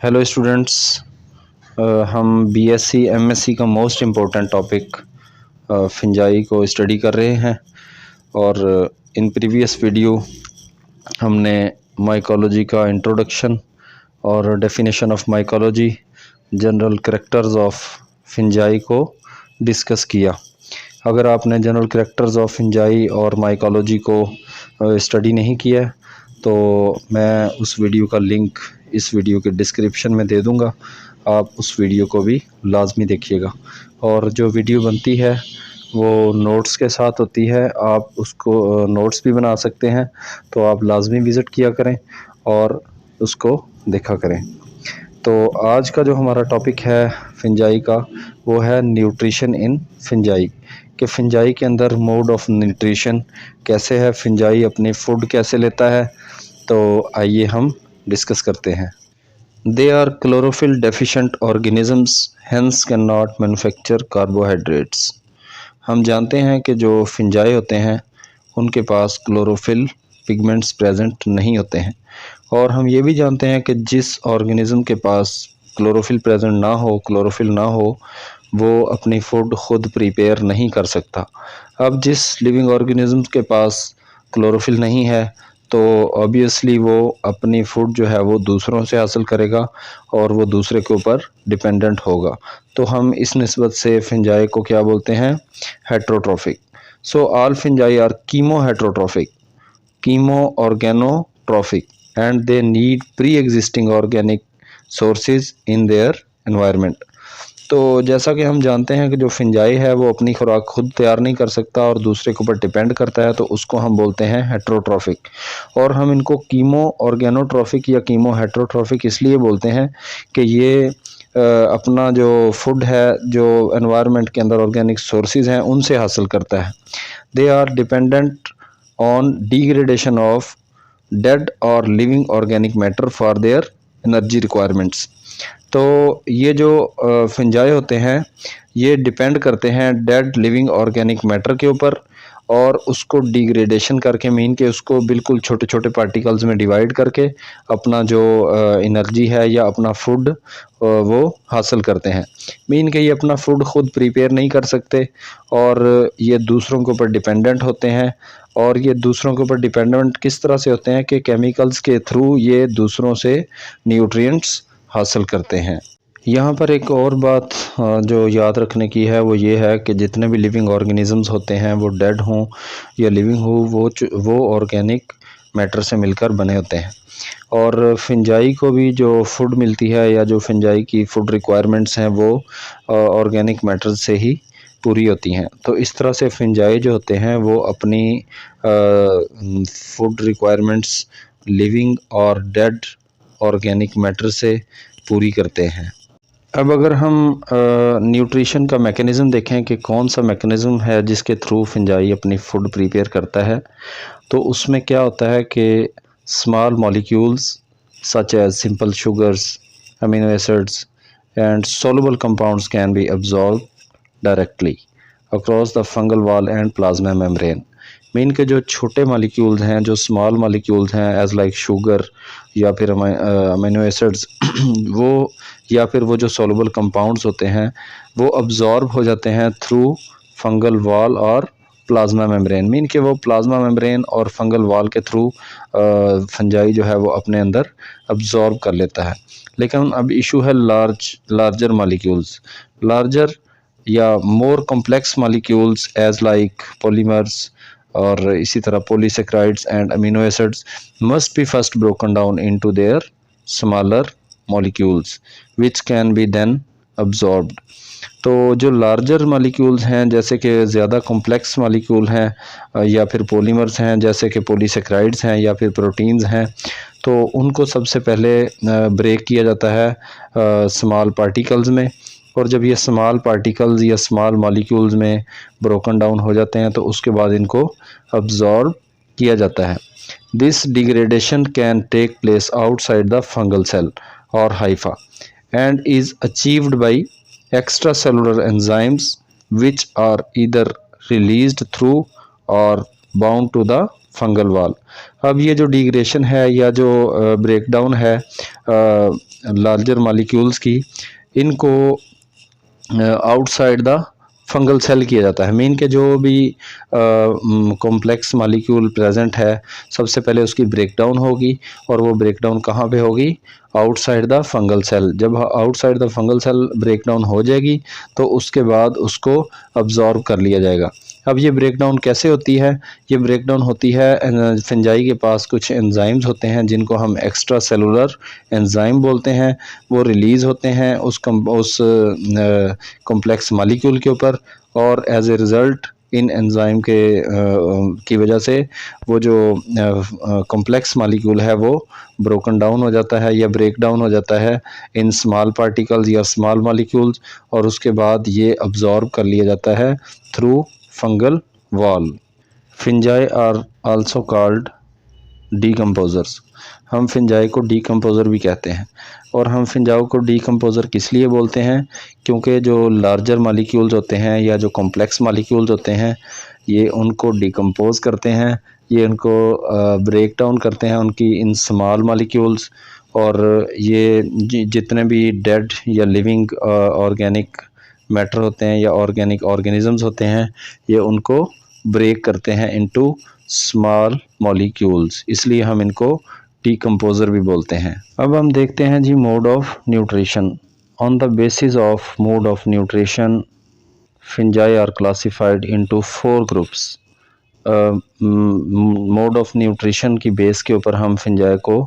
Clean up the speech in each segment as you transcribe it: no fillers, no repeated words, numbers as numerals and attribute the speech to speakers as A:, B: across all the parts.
A: Hello students. हम BSc MSc का most important topic fungi को स्टडी कर रहे हैं। और इन प्रीवियस वीडियो हमने माइकोलॉजी का इंट्रोडक्शन और definition of mycology, general characters of fungi को डिस्कस किया। अगर आपने जनरल करैक्टर्स ऑफ फिंजाई और माइकोलॉजी को स्टडी नहीं किया तो मैं उस वीडियो का लिंक इस वीडियो के डिस्क्रिप्शन में दे दूंगा। आप उस वीडियो को भी लाजमी देखिएगा। और जो वीडियो बनती है वो नोट्स के साथ होती है, आप उसको नोट्स भी बना सकते हैं, तो आप लाजमी विज़िट किया करें और उसको देखा करें। तो आज का जो हमारा टॉपिक है फिंजाई का वो है न्यूट्रिशन इन फिंजाई, कि फिंजाई के अंदर मोड ऑफ न्यूट्रिशन कैसे है, फिंजाई अपनी फूड कैसे लेता है। तो आइए हम डिस्कस करते हैं। They are chlorophyll deficient organisms hence can not manufacture carbohydrates. हम जानते हैं कि जो फिंजाई होते हैं उनके पास क्लोरोफिल पिगमेंट्स प्रेजेंट नहीं होते हैं। और हम ये भी जानते हैं कि जिस ऑर्गेनिज्म के पास क्लोरोफिल प्रेजेंट ना हो, क्लोरोफिल ना हो, वो अपनी फूड खुद प्रिपेयर नहीं कर सकता। अब जिस लिविंग ऑर्गेनिज्म के पास क्लोरोफिल नहीं है तो ऑब्वियसली वो अपनी फूड जो है वो दूसरों से हासिल करेगा और वो दूसरे के ऊपर डिपेंडेंट होगा। तो हम इस निस्बत से फिंजाई को क्या बोलते हैं? Heterotrophic. So all fungi are chemo heterotrophic, chemo organotrophic, and they need pre existing organic sources in their environment. तो जैसा कि हम जानते हैं कि जो फिंजाई है वो अपनी खुराक खुद तैयार नहीं कर सकता और दूसरे के ऊपर डिपेंड करता है, तो उसको हम बोलते हैं हेट्रोट्रॉफिक। और हम इनको कीमो ऑर्गेनोट्रॉफिक या कीमो हेट्रोट्रॉफिक इसलिए बोलते हैं कि ये अपना जो फूड है, जो एनवायरनमेंट के अंदर ऑर्गेनिक सोर्सेज हैं उनसे हासिल करता है। They are dependent on degradation of dead और living organic matter for their energy requirements. तो ये जो फिंजाई होते हैं ये डिपेंड करते हैं डेड लिविंग ऑर्गेनिक मैटर के ऊपर और उसको डिग्रेडेशन करके, मीन के उसको बिल्कुल छोटे छोटे पार्टिकल्स में डिवाइड करके अपना जो एनर्जी है या अपना फूड वो हासिल करते हैं। मीन के ये अपना फूड खुद प्रिपेयर नहीं कर सकते और ये दूसरों के ऊपर डिपेंडेंट होते हैं। और ये दूसरों के ऊपर डिपेंडेंट किस तरह से होते हैं कि केमिकल्स के थ्रू ये दूसरों से न्यूट्रिएंट्स हासिल करते हैं। यहाँ पर एक और बात जो याद रखने की है वो ये है कि जितने भी लिविंग ऑर्गेनिजम्स होते हैं वो डेड हों या लिविंग हो, वो ऑर्गेनिक मैटर से मिलकर बने होते हैं। और फिंजाई को भी जो फूड मिलती है या जो फिंजाई की फूड रिक्वायरमेंट्स हैं वो ऑर्गेनिक मैटर से ही पूरी होती हैं। तो इस तरह से फिंजाई जो होते हैं वो अपनी फूड रिक्वायरमेंट्स लिविंग और डेड ऑर्गेनिक मैटर से पूरी करते हैं। अब अगर हम न्यूट्रिशन का मैकेनिज़्म देखें कि कौन सा मैकेनिज़्म है जिसके थ्रू फिंजाई अपनी फूड प्रिपेयर करता है, तो उसमें क्या होता है कि small molecules such as simple sugars, amino acids and soluble compounds can be absorbed directly across the fungal wall and plasma membrane। Mean के जो छोटे मॉलिक्यूल्स हैं, जो स्मॉल मॉलिक्यूल्स हैं एज लाइक शुगर या फिर अमीनो एसिड्स वो या फिर वो जो सॉल्युबल कंपाउंड्स होते हैं वो अब्जॉर्ब हो जाते हैं थ्रू फंगल वॉल और प्लाज्मा मेम्ब्रेन। मीन के वो प्लाज्मा मेम्ब्रेन और फंगल वॉल के थ्रू फंजाई जो है वो अपने अंदर अब्जॉर्ब कर लेता है। लेकिन अब इशू है लार्जर मॉलिक्यूल्स, लार्जर या more complex molecules as like polymers और इसी तरह polysaccharides and amino acids must be first broken down into their smaller molecules which can be then absorbed. तो जो लार्जर मॉलिक्यूल्स हैं जैसे कि ज़्यादा कॉम्प्लेक्स मॉलिक्यूल हैं या फिर पॉलीमर्स हैं जैसे कि पॉलीसेक्राइड्स हैं या फिर प्रोटीन्स हैं, तो उनको सबसे पहले ब्रेक किया जाता है स्मॉल पार्टिकल्स में। और जब ये स्मॉल पार्टिकल्स या स्मॉल मॉलिक्यूल्स में ब्रोकन डाउन हो जाते हैं तो उसके बाद इनको अब्जॉर्ब किया जाता है। This degradation can take place outside the fungal cell और hypha and is achieved by extracellular enzymes which are either released through or bound to the fungal wall. अब ये जो डिग्रेडेशन है या जो ब्रेकडाउन है लार्जर मॉलिक्यूल्स की, इनको आउटसाइड द फंगल सेल किया जाता है। मीन के जो भी कॉम्प्लेक्स मॉलिक्यूल प्रेजेंट है, सबसे पहले उसकी ब्रेकडाउन होगी, और वो ब्रेकडाउन कहाँ पे होगी? Outside the fungal cell. जब outside the fungal cell breakdown हो जाएगी तो उसके बाद उसको अब्जॉर्ब कर लिया जाएगा। अब ये ब्रेकडाउन कैसे होती है? ये ब्रेकडाउन होती है, फंजाई के पास कुछ एंजाइम्स होते हैं जिनको हम एक्स्ट्रा सेलुलर एंजाइम बोलते हैं। वो रिलीज़ होते हैं उस कॉम्प्लेक्स मॉलिक्यूल के ऊपर, और एज ए रिज़ल्ट इन एंजाइम की वजह से वो जो कॉम्प्लेक्स मॉलिक्यूल है वो ब्रोकन डाउन हो जाता है या ब्रेक डाउन हो जाता है इन स्मॉल पार्टिकल्स या स्मॉल मॉलिक्यूल्स, और उसके बाद ये अब्जॉर्ब कर लिया जाता है through fungal wall. Fungi are also called decomposers. हम फिंजाई को डीकम्पोज़र भी कहते हैं। और हम फिंजाओं को डीकम्पोज़र किस लिए बोलते हैं? क्योंकि जो लार्जर मॉलिक्यूल्स होते हैं या जो कॉम्प्लेक्स मॉलिक्यूल्स होते हैं, ये उनको डिकम्पोज करते हैं, ये उनको ब्रेक डाउन करते हैं उनकी इन स्मॉल मॉलिक्यूल्स, और ये जितने भी डेड या लिविंग ऑर्गेनिक मैटर होते हैं या ऑर्गेनिक ऑर्गेनिजम्स होते हैं, ये उनको ब्रेक करते हैं इनटू स्मॉल मॉलिक्यूल्स, इसलिए हम इनको डीकम्पोज़र भी बोलते हैं। अब हम देखते हैं जी mode of nutrition. On the basis of mode of nutrition, fungi are classified into 4 groups. Mode of nutrition की बेस के ऊपर हम फिंजाई को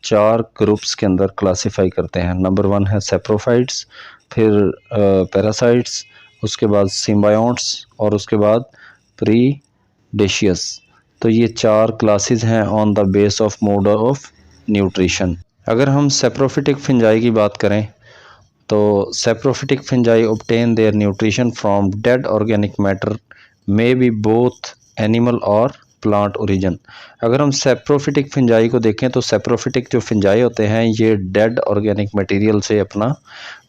A: 4 ग्रुप्स के अंदर क्लासिफाई करते हैं। नंबर 1 है सेप्रोफाइट्स, फिर पैरासाइट्स, उसके बाद सिम्बायोट्स, और उसके बाद प्रीडेशियस। तो ये 4 क्लासेस हैं on the base of mode of nutrition. अगर हम सेप्रोफिटिक फिंजाई की बात करें तो saprophytic fungi obtain their nutrition from dead organic matter, may be both animal और प्लांट ओरिजिन। अगर हम सेप्रोफिटिक फिंजाई को देखें तो सेप्रोफिटिक जो फिंजाई होते हैं ये डेड ऑर्गेनिक मटेरियल से अपना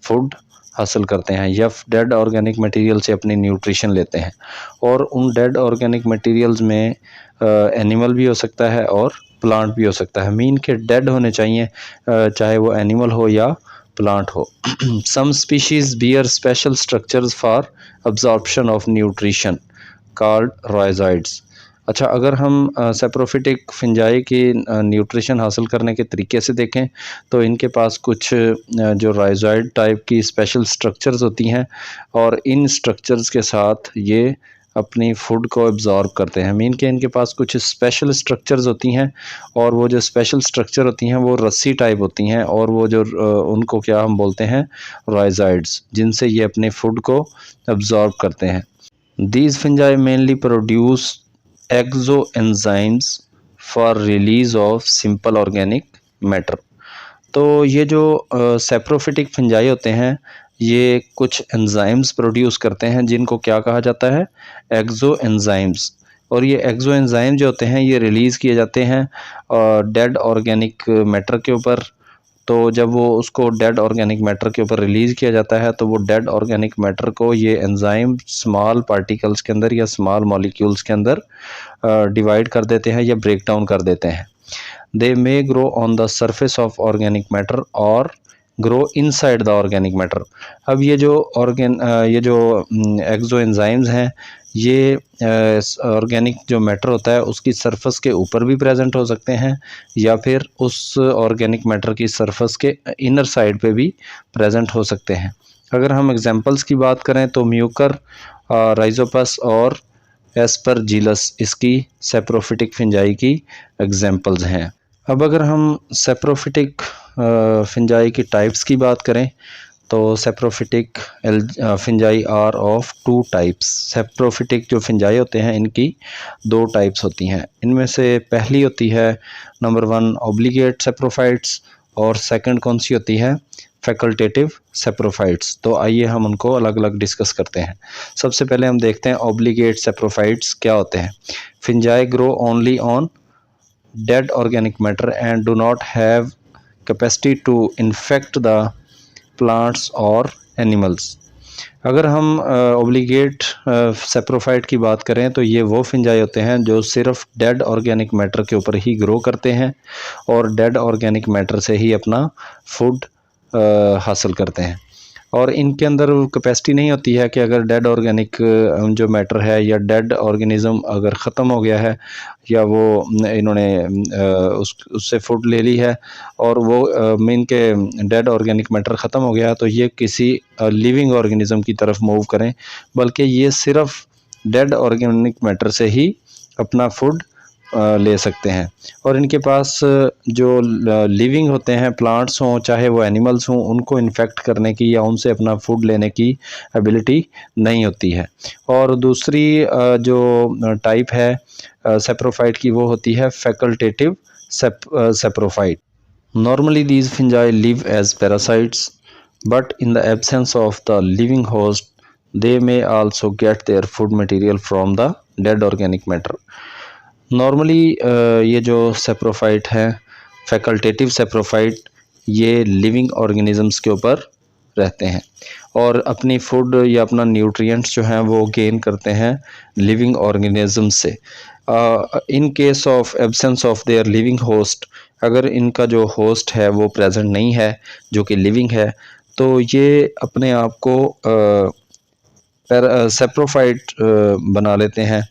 A: फूड हासिल करते हैं या डेड ऑर्गेनिक मटेरियल से अपनी न्यूट्रिशन लेते हैं, और उन डेड ऑर्गेनिक मटेरियल्स में एनिमल भी हो सकता है और प्लांट भी हो सकता है। मीन के डेड होने चाहिए, चाहे वो एनिमल हो या प्लांट हो। Some species bear special structures for absorption of nutrition called rhizoids. अच्छा, अगर हम सेप्रोफिटिक फिंजाई की न्यूट्रिशन हासिल करने के तरीके से देखें तो इनके पास कुछ जो राइजोइड टाइप की स्पेशल स्ट्रक्चर्स होती हैं, और इन स्ट्रक्चर्स के साथ ये अपनी फूड को एब्जॉर्ब करते हैं। मीन के इनके पास कुछ स्पेशल स्ट्रक्चर्स होती हैं, और वो जो स्पेशल स्ट्रक्चर होती हैं वो रस्सी टाइप होती हैं, और वो जो उनको क्या हम बोलते हैं? राइजोइड्स, जिनसे ये अपने फूड को एब्जॉर्ब करते हैं। These fungi mainly produce exoenzymes for release of simple organic matter। तो ये जो सेप्रोफिटिक फंजाई होते हैं ये कुछ एंजाइम्स प्रोड्यूस करते हैं जिनको क्या कहा जाता है? Exo enzymes. और ये एक्जो एंजाइम जो होते हैं ये रिलीज़ किए जाते हैं डेड ऑर्गेनिक मैटर के ऊपर। तो जब वो उसको डेड ऑर्गेनिक मैटर के ऊपर रिलीज़ किया जाता है तो वो डेड ऑर्गेनिक मैटर को ये एंजाइम स्मॉल पार्टिकल्स के अंदर या स्मॉल मॉलिक्यूल्स के अंदर डिवाइड कर देते हैं या ब्रेक डाउन कर देते हैं। They may grow on the surface of organic matter और grow inside the organic matter. अब ये जो एक्सो एंजाइम्स हैं ये ऑर्गेनिक जो मैटर होता है उसकी सरफेस के ऊपर भी प्रेजेंट हो सकते हैं, या फिर उस ऑर्गेनिक मैटर की सरफेस के इनर साइड पे भी प्रेजेंट हो सकते हैं। अगर हम एग्जांपल्स की बात करें तो म्यूकर, राइजोपस और एस्परजिलस इसकी सेप्रोफिटिक फिंजाई की एग्जांपल्स हैं। अब अगर हम सेप्रोफिटिक फिंजाई की टाइप्स की बात करें तो saprophytic fungi are of 2 types. Saprophytic जो फिंजाई होते हैं इनकी 2 टाइप्स होती हैं। इनमें से पहली होती है नंबर 1 ऑब्लिगेट सेप्रोफाइट्स, और सेकंड कौन सी होती है? Facultative saprophytes. तो आइए हम उनको अलग अलग डिस्कस करते हैं। सबसे पहले हम देखते हैं ऑब्लिगेट सेप्रोफाइट्स क्या होते हैं। Fungi grow only on dead organic matter and do not have capacity to infect the plants or animals। अगर हम ऑब्लिगेट सेप्रोफाइट की बात करें तो ये वो फिंजाई होते हैं जो सिर्फ डेड ऑर्गेनिक मैटर के ऊपर ही ग्रो करते हैं और डेड ऑर्गेनिक मैटर से ही अपना फूड हासिल करते हैं। और इनके अंदर कैपेसिटी नहीं होती है कि अगर डेड ऑर्गेनिक जो मैटर है या डेड ऑर्गेनिज़म अगर ख़त्म हो गया है या वो इन्होंने उससे फूड ले ली है और वो मीन के डेड ऑर्गेनिक मैटर ख़त्म हो गया है तो ये किसी लिविंग ऑर्गेनिज़म की तरफ मूव करें, बल्कि ये सिर्फ डेड ऑर्गेनिक मैटर से ही अपना फूड ले सकते हैं। और इनके पास जो लिविंग होते हैं, प्लांट्स हों चाहे वो एनिमल्स हों, उनको इन्फेक्ट करने की या उनसे अपना फूड लेने की एबिलिटी नहीं होती है। और दूसरी जो टाइप है सेप्रोफाइट की वो होती है facultative saprophyte. Normally these fungi live as parasites, but in the absence of the living host, they may also get their food material from the dead organic matter. Normally ये जो saprophyte है, facultative saprophyte, ये living organisms के ऊपर रहते हैं और अपनी फूड या अपना न्यूट्रिएंट्स जो हैं वो गेन करते हैं लिविंग ऑर्गेनिजम्स से। In case of absence of their living host, अगर इनका जो होस्ट है वो प्रेजेंट नहीं है जो कि लिविंग है, तो ये अपने आप को सेप्रोफाइट बना लेते हैं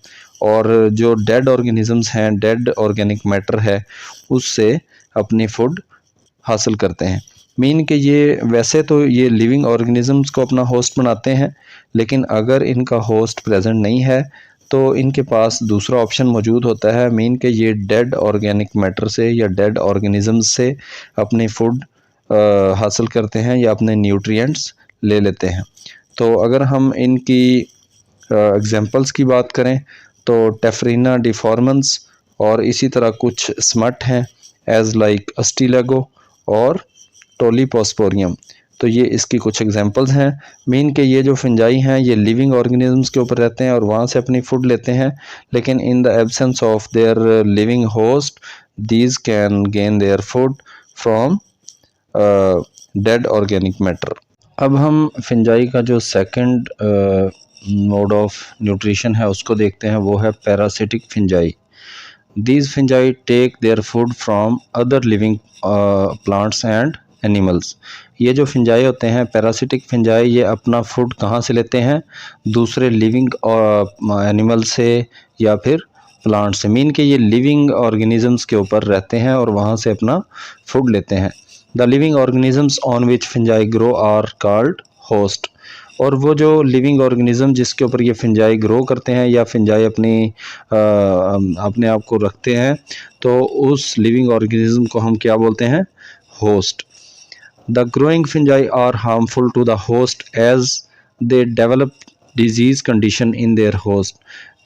A: और जो डेड ऑर्गेनिजम्स हैं, डेड ऑर्गेनिक मैटर है, उससे अपनी फूड हासिल करते हैं। मीन कि ये वैसे तो ये लिविंग ऑर्गेनिजम्स को अपना होस्ट बनाते हैं, लेकिन अगर इनका होस्ट प्रेजेंट नहीं है तो इनके पास दूसरा ऑप्शन मौजूद होता है। मीन कि ये डेड ऑर्गेनिक मैटर से या डेड ऑर्गेनिजम्स से अपनी फूड हासिल करते हैं या अपने न्यूट्रिएंट्स ले लेते हैं। तो अगर हम इनकी एग्जांपल्स की बात करें तो टेफरीना डिफॉर्मेंस और इसी तरह कुछ स्मट हैं एज लाइक अस्टिलेगो और टोलीपोस्पोरियम। तो ये इसकी कुछ एग्जांपल्स हैं। मीन के ये जो फंजाई हैं ये लिविंग ऑर्गेनिजम्स के ऊपर रहते हैं और वहाँ से अपनी फूड लेते हैं, लेकिन in the absence of their living host these can gain their food from dead organic matter. अब हम फंजाई का जो सेकंड मोड ऑफ न्यूट्रिशन है उसको देखते हैं, वो है parasitic fungi. These fungi take their food from other living plants and animals. ये जो फंजाई होते हैं पैरासिटिक फंजाई, ये अपना फूड कहाँ से लेते हैं? दूसरे लिविंग एनिमल से या फिर प्लांट से। मीन के ये लिविंग ऑर्गेनिजम्स के ऊपर रहते हैं और वहाँ से अपना फूड लेते हैं। The living organisms on which fungi grow are called host. और वो जो लिविंग ऑर्गेनिज़म जिसके ऊपर ये फंजाई ग्रो करते हैं या फंजाई अपने आप को रखते हैं, तो उस लिविंग ऑर्गेनिज़म को हम क्या बोलते हैं? Host. The growing fungi are harmful to the host as they develop disease condition in their host.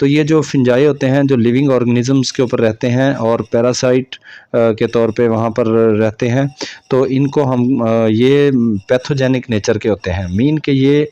A: तो ये जो फंजाई होते हैं जो लिविंग ऑर्गेनिजम्स के ऊपर रहते हैं और पैरासाइट के तौर पे वहाँ पर रहते हैं, तो इनको हम ये पैथोजेनिक नेचर के होते हैं। मीन के ये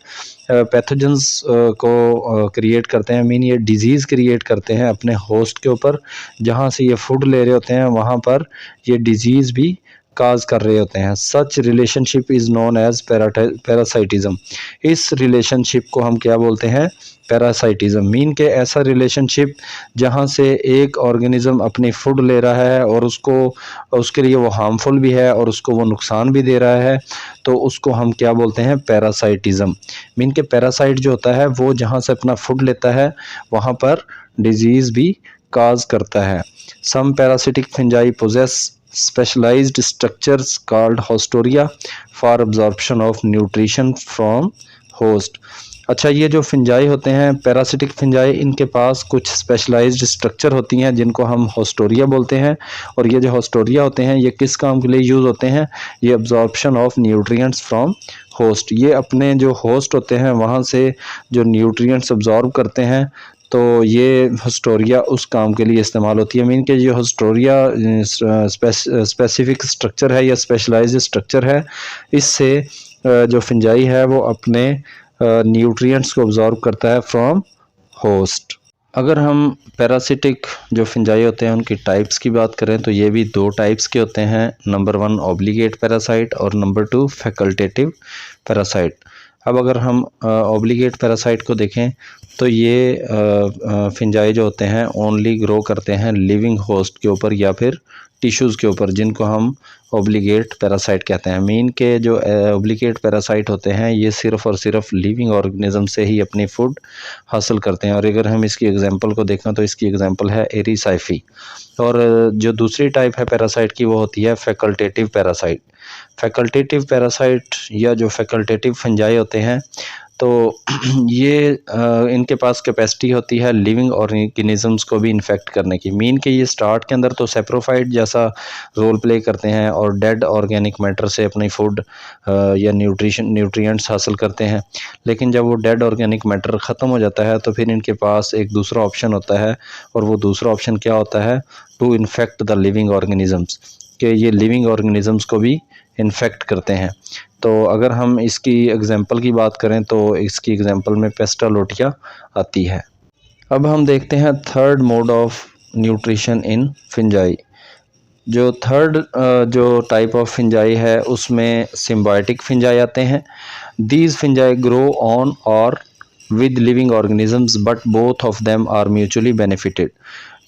A: पैथोजेंस को क्रिएट करते हैं, मीन ये डिजीज़ क्रिएट करते हैं अपने होस्ट के ऊपर। जहाँ से ये फूड ले रहे होते हैं वहाँ पर ये डिजीज़ भी काज कर रहे होते हैं। Such relationship is known as parasitism. इस रिलेशनशिप को हम क्या बोलते हैं? पैरासाइटिज़म। मीन के ऐसा रिलेशनशिप जहाँ से एक ऑर्गेनिज़म अपनी फूड ले रहा है और उसके लिए वो हार्मफुल भी है और उसको वो नुकसान भी दे रहा है, तो उसको हम क्या बोलते हैं? पैरासाइटिज़म। मीन के पैरासाइट जो होता है वो जहाँ से अपना फूड लेता है वहाँ पर डिजीज़ भी काज करता है। Some parasitic fungi possess specialized structures called hostoria for absorption of nutrition from host। अच्छा, ये जो फंजाई होते हैं पैरासिटिक फंजाई, इनके पास कुछ स्पेशलाइज्ड स्ट्रक्चर होती हैं जिनको हम होस्टोरिया बोलते हैं। और ये जो होस्टोरिया होते हैं ये किस काम के लिए यूज़ होते हैं? ये absorption of nutrients from host. ये अपने जो होस्ट होते हैं वहाँ से जो न्यूट्रिएंट्स अब्जॉर्ब करते हैं, तो ये होस्टोरिया उस काम के लिए इस्तेमाल होती है। मीन के ये होस्टोरिया स्पेसिफिक स्ट्रक्चर है या स्पेशलाइज्ड स्ट्रक्चर है। इससे जो फंजाई है वो अपने न्यूट्रिएंट्स को अब्जॉर्ब करता है फ्रॉम होस्ट। अगर हम पैरासिटिक जो फंजाई होते हैं उनकी टाइप्स की बात करें तो ये भी दो टाइप्स के होते हैं। नंबर 1 ऑब्लिगेट पैरासाइट और नंबर 2 फैकल्टेटिव पैरासाइट। अब अगर हम ऑब्लिगेट पैरासाइट को देखें तो ये फिंजाई जो होते हैं ओनली ग्रो करते हैं लिविंग होस्ट के ऊपर या फिर टिश्यूज़ के ऊपर, जिनको हम ऑब्लिगेट पैरासाइट कहते हैं। मीन के जो ऑब्लिगेट पैरासाइट होते हैं ये सिर्फ़ और सिर्फ लिविंग ऑर्गेनिज्म से ही अपनी फूड हासिल करते हैं। और अगर हम इसकी एग्जांपल को देखें तो इसकी एग्जांपल है एरिसाइफी। और जो दूसरी टाइप है पैरासाइट की वो होती है फैकल्टेटिव पैरासाइट। फैकल्टेटिव पैरासाइट या जो फैकल्टेटिव फंजाई होते हैं तो ये इनके पास कैपेसिटी होती है लिविंग ऑर्गेनिजम्स को भी इन्फेक्ट करने की। मीन के ये स्टार्ट के अंदर तो सेप्रोफाइट जैसा रोल प्ले करते हैं और डेड ऑर्गेनिक मैटर से अपनी फूड या न्यूट्रिएंट्स हासिल करते हैं, लेकिन जब वो डेड ऑर्गेनिक मैटर ख़त्म हो जाता है तो फिर इनके पास एक दूसरा ऑप्शन होता है। और वो दूसरा ऑप्शन क्या होता है? To infect the living organisms, कि ये लिविंग ऑर्गेनिजम्स को भी इन्फेक्ट करते हैं। तो अगर हम इसकी एग्जांपल की बात करें तो इसकी एग्जांपल में पेस्टालोटिया आती है। अब हम देखते हैं third mode of nutrition in fungi. जो थर्ड जो टाइप ऑफ फिंजाई है उसमें सिम्बायोटिक फिंजाई आते हैं। दीज फिंजाई ग्रो ऑन और with living organisms but both of them are mutually benefited.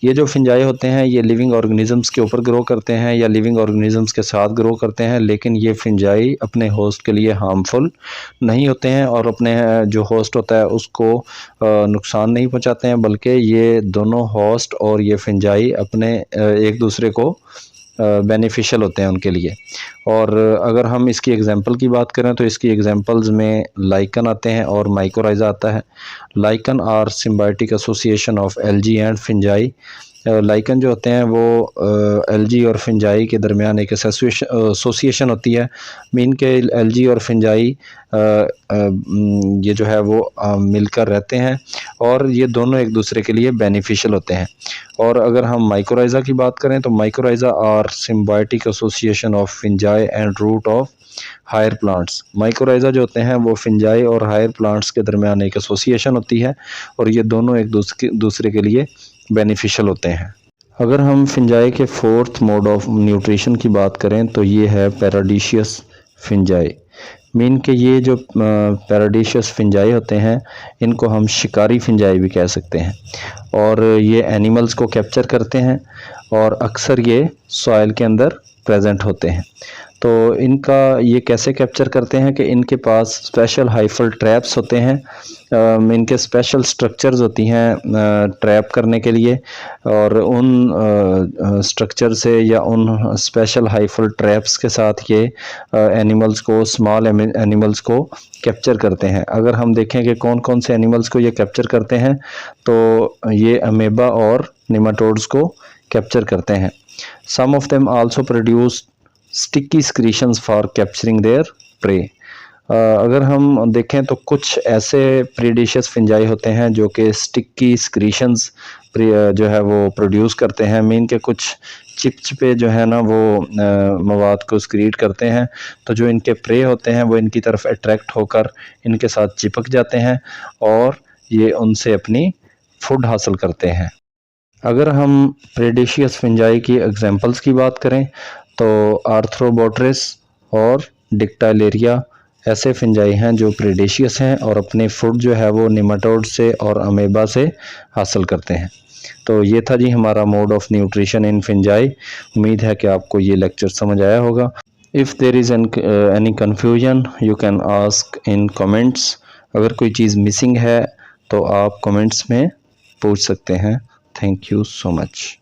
A: ये जो फिंजाई होते हैं ये लिविंग ऑर्गेनिजम्स के ऊपर ग्रो करते हैं या लिविंग ऑर्गेनिजम्स के साथ ग्रो करते हैं, लेकिन ये फिंजाई अपने होस्ट के लिए हार्मफुल नहीं होते हैं और अपने जो होस्ट होता है उसको नुकसान नहीं पहुंचाते हैं, बल्कि ये दोनों होस्ट और ये फिंजाई अपने एक दूसरे को बेनिफिशियल होते हैं उनके लिए। और अगर हम इसकी एग्जांपल की बात करें तो इसकी एग्जांपल्स में लाइकन आते हैं और माइकोराइजा आता है। Lichen are symbiotic association of algae and fungi. Lichen जो होते हैं वो एल्गी और फिंजाई के दरमियान एक एसोसिएशन होती है। मीन के एल्गी और फिंजाई ये जो है वो मिलकर रहते हैं और ये दोनों एक दूसरे के लिए बेनिफिशियल होते हैं। और अगर हम माइकोराइजा की बात करें तो mycorrhiza are symbiotic association of fungi and root of higher plants. Mycorrhiza जो होते हैं वो फिंजाई और हायर प्लांट्स के दरमियान एक एसोसिएशन होती है और ये दोनों एक दूसरे के लिए बेनिफिशियल होते हैं। अगर हम फिंजाई के फोर्थ मोड ऑफ न्यूट्रिशन की बात करें तो ये है पैराडिशियस फिंजाई। मीन के ये जो पैराडिशियस फिंजाई होते हैं इनको हम शिकारी फिंजाई भी कह सकते हैं और ये एनिमल्स को कैप्चर करते हैं और अक्सर ये सॉइल के अंदर प्रेजेंट होते हैं। तो इनका ये कैसे कैप्चर करते हैं कि इनके पास स्पेशल हाइफल ट्रैप्स होते हैं। इनके स्पेशल स्ट्रक्चर्स होती हैं ट्रैप करने के लिए और उन स्ट्रक्चर से या उन स्पेशल हाइफल ट्रैप्स के साथ ये एनिमल्स को, स्मॉल एनिमल्स को कैप्चर करते हैं। अगर हम देखें कि कौन कौन से एनिमल्स को ये कैप्चर करते हैं तो ये अमेबा और निमाटोड्स को कैप्चर करते हैं। Some of them also produce sticky secretions for capturing their prey. अगर हम देखें तो कुछ ऐसे प्रीडिशियस फिंजाई होते हैं जो कि स्टिकी स्क्रीशंस जो है वो प्रोड्यूस करते हैं। मीन के कुछ चिप्स पे जो है ना वो मवाद को स्क्रीट करते हैं, तो जो इनके प्रे होते हैं वो इनकी तरफ अट्रैक्ट होकर इनके साथ चिपक जाते हैं और ये उनसे अपनी फूड हासिल करते हैं। अगर हम प्रीडिशियस फिंजाई की एग्जांपल्स की बात करें तो आर्थ्रोबोट्रिस और डिक्टाइलेरिया ऐसे फिंजाई हैं जो प्रीडेशियस हैं और अपने फूड जो है वो निमाटोड से और अमेबा से हासिल करते हैं। तो ये था जी हमारा मोड ऑफ न्यूट्रिशन इन फिंजाई। उम्मीद है कि आपको ये लेक्चर समझ आया होगा। If there is any confusion you can ask in comments. अगर कोई चीज़ मिसिंग है तो आप कमेंट्स में पूछ सकते हैं। Thank you so much.